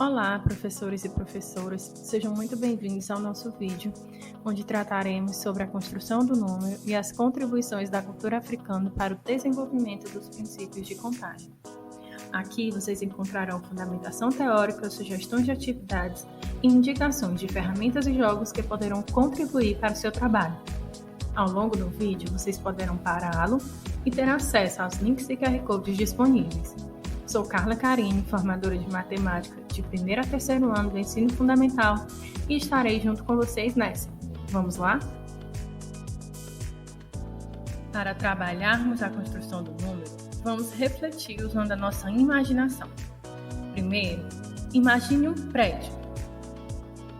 Olá, professores e professoras, sejam muito bem-vindos ao nosso vídeo, onde trataremos sobre a construção do número e as contribuições da cultura africana para o desenvolvimento dos princípios de contagem. Aqui vocês encontrarão fundamentação teórica, sugestões de atividades e indicações de ferramentas e jogos que poderão contribuir para o seu trabalho. Ao longo do vídeo, vocês poderão pará-lo e ter acesso aos links e QR Codes disponíveis. Sou Carla Carine, formadora de matemática de 1º a 3º ano do ensino fundamental e estarei junto com vocês nessa. Vamos lá? Para trabalharmos a construção do número, vamos refletir usando a nossa imaginação. Primeiro, imagine um prédio.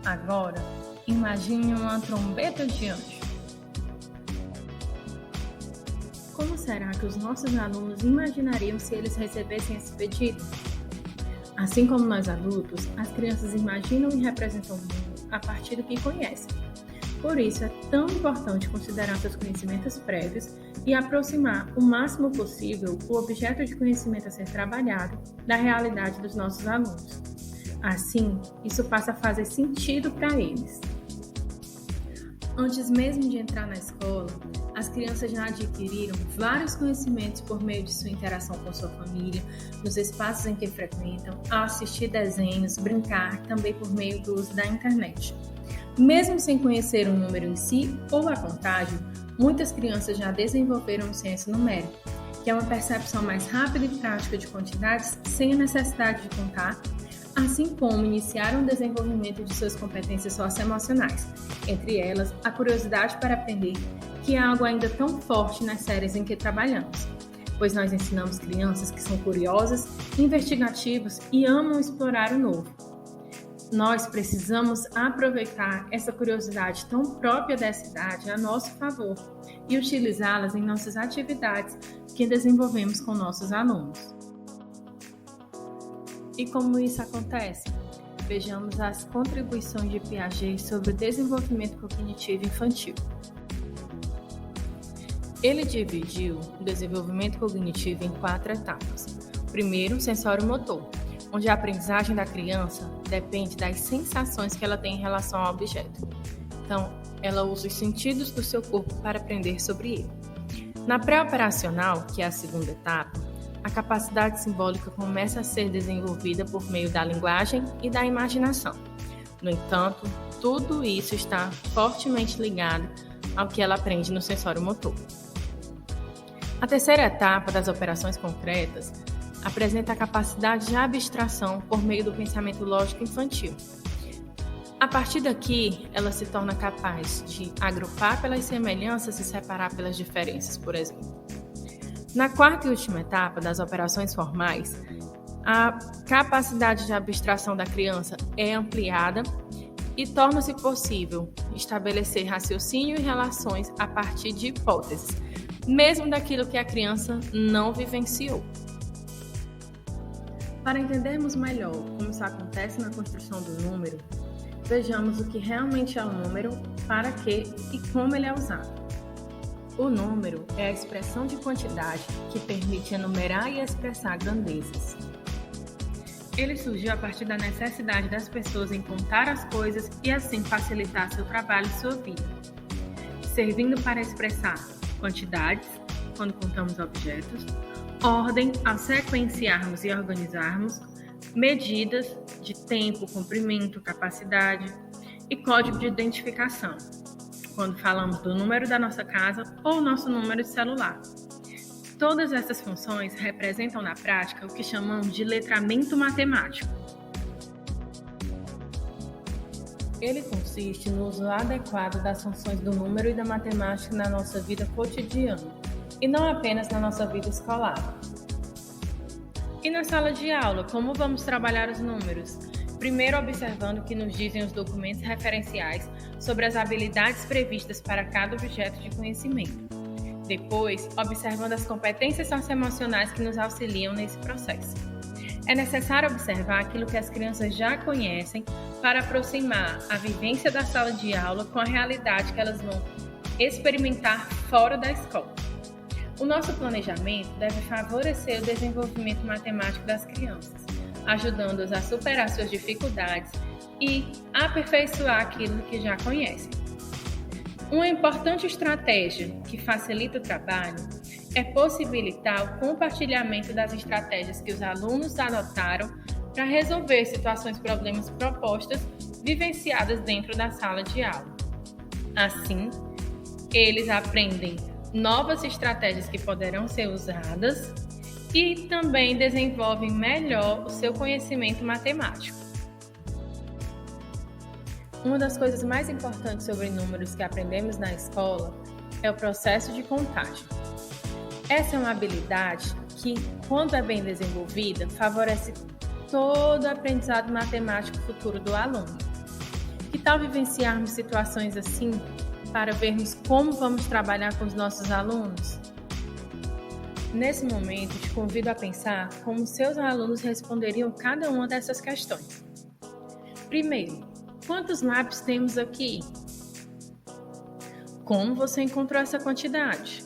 Agora, imagine uma trombeta de anjo. Como será que os nossos alunos imaginariam se eles recebessem esse pedido? Assim como nós adultos, as crianças imaginam e representam o mundo a partir do que conhecem. Por isso, é tão importante considerar seus conhecimentos prévios e aproximar o máximo possível o objeto de conhecimento a ser trabalhado da realidade dos nossos alunos. Assim, isso passa a fazer sentido para eles. Antes mesmo de entrar na escola, as crianças já adquiriram vários conhecimentos por meio de sua interação com sua família, nos espaços em que frequentam, ao assistir desenhos, brincar, também por meio do uso da internet. Mesmo sem conhecer o número em si ou a contagem, muitas crianças já desenvolveram o senso numérico, que é uma percepção mais rápida e prática de quantidades sem a necessidade de contar, assim como iniciaram o desenvolvimento de suas competências socioemocionais, entre elas a curiosidade para aprender, que é algo ainda tão forte nas séries em que trabalhamos, pois nós ensinamos crianças que são curiosas, investigativas e amam explorar o novo. Nós precisamos aproveitar essa curiosidade tão própria dessa idade a nosso favor e utilizá-las em nossas atividades que desenvolvemos com nossos alunos. E como isso acontece? Vejamos as contribuições de Piaget sobre o desenvolvimento cognitivo infantil. Ele dividiu o desenvolvimento cognitivo em 4 etapas. Primeiro, sensório-motor, onde a aprendizagem da criança depende das sensações que ela tem em relação ao objeto. Então, ela usa os sentidos do seu corpo para aprender sobre ele. Na pré-operacional, que é a segunda etapa, a capacidade simbólica começa a ser desenvolvida por meio da linguagem e da imaginação. No entanto, tudo isso está fortemente ligado ao que ela aprende no sensório-motor. A terceira etapa das operações concretas apresenta a capacidade de abstração por meio do pensamento lógico infantil. A partir daqui, ela se torna capaz de agrupar pelas semelhanças e separar pelas diferenças, por exemplo. Na quarta e última etapa das operações formais, a capacidade de abstração da criança é ampliada e torna-se possível estabelecer raciocínio e relações a partir de hipóteses, mesmo daquilo que a criança não vivenciou. Para entendermos melhor como isso acontece na construção do número, vejamos o que realmente é o número, para que e como ele é usado. O número é a expressão de quantidade que permite enumerar e expressar grandezas. Ele surgiu a partir da necessidade das pessoas em contar as coisas e assim facilitar seu trabalho e sua vida, servindo para expressar quantidades, quando contamos objetos, ordem ao sequenciarmos e organizarmos, medidas de tempo, comprimento, capacidade e código de identificação, quando falamos do número da nossa casa ou nosso número de celular. Todas essas funções representam na prática o que chamamos de letramento matemático. Ele consiste no uso adequado das funções do número e da matemática na nossa vida cotidiana, e não apenas na nossa vida escolar. E na sala de aula, como vamos trabalhar os números? Primeiro, observando o que nos dizem os documentos referenciais sobre as habilidades previstas para cada objeto de conhecimento. Depois, observando as competências socioemocionais que nos auxiliam nesse processo. É necessário observar aquilo que as crianças já conhecem para aproximar a vivência da sala de aula com a realidade que elas vão experimentar fora da escola. O nosso planejamento deve favorecer o desenvolvimento matemático das crianças, ajudando-os a superar suas dificuldades e aperfeiçoar aquilo que já conhecem. Uma importante estratégia que facilita o trabalho é possibilitar o compartilhamento das estratégias que os alunos adotaram para resolver situações e problemas propostas vivenciadas dentro da sala de aula. Assim, eles aprendem novas estratégias que poderão ser usadas e também desenvolvem melhor o seu conhecimento matemático. Uma das coisas mais importantes sobre números que aprendemos na escola é o processo de contagem. Essa é uma habilidade que, quando é bem desenvolvida, favorece todo o aprendizado matemático futuro do aluno. Que tal vivenciarmos situações assim para vermos como vamos trabalhar com os nossos alunos? Nesse momento, te convido a pensar como seus alunos responderiam cada uma dessas questões. Primeiro, quantos lápis temos aqui? Como você encontrou essa quantidade?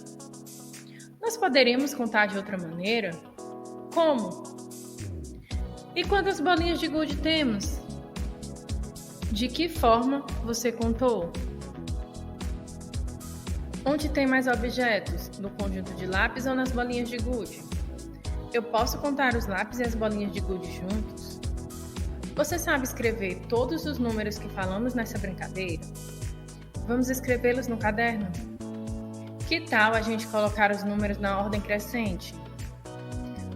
Nós poderíamos contar de outra maneira? Como? E quantas bolinhas de gude temos? De que forma você contou? Onde tem mais objetos? No conjunto de lápis ou nas bolinhas de gude? Eu posso contar os lápis e as bolinhas de gude juntos? Você sabe escrever todos os números que falamos nessa brincadeira? Vamos escrevê-los no caderno? Que tal a gente colocar os números na ordem crescente?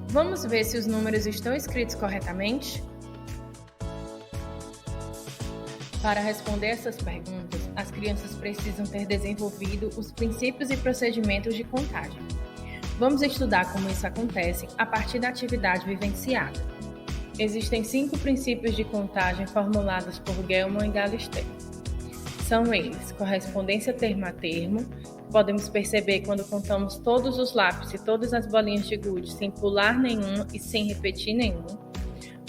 Vamos ver se os números estão escritos corretamente? Para responder essas perguntas, as crianças precisam ter desenvolvido os princípios e procedimentos de contagem. Vamos estudar como isso acontece a partir da atividade vivenciada. Existem 5 princípios de contagem formulados por Gell-Mann e Galisteu. São eles: correspondência termo a termo, que podemos perceber quando contamos todos os lápis e todas as bolinhas de gude sem pular nenhum e sem repetir nenhum.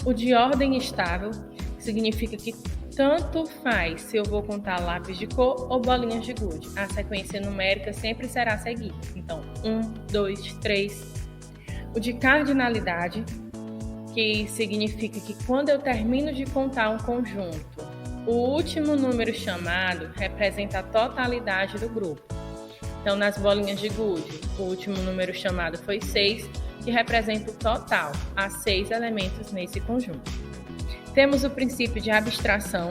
O de ordem estável, que significa que tanto faz se eu vou contar lápis de cor ou bolinhas de gude. A sequência numérica sempre será seguida. Então, 1, 2, 3. O de cardinalidade, que significa que quando eu termino de contar um conjunto, o último número chamado representa a totalidade do grupo. Então, nas bolinhas de gude, o último número chamado foi 6, que representa o total, há 6 elementos nesse conjunto. Temos o princípio de abstração,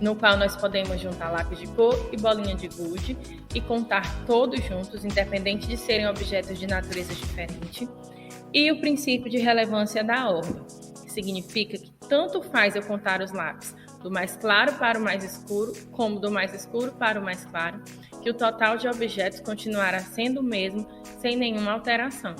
no qual nós podemos juntar lápis de cor e bolinha de gude e contar todos juntos, independente de serem objetos de natureza diferente. E o princípio de relevância da ordem, que significa que tanto faz eu contar os lápis do mais claro para o mais escuro, como do mais escuro para o mais claro, que o total de objetos continuará sendo o mesmo, sem nenhuma alteração.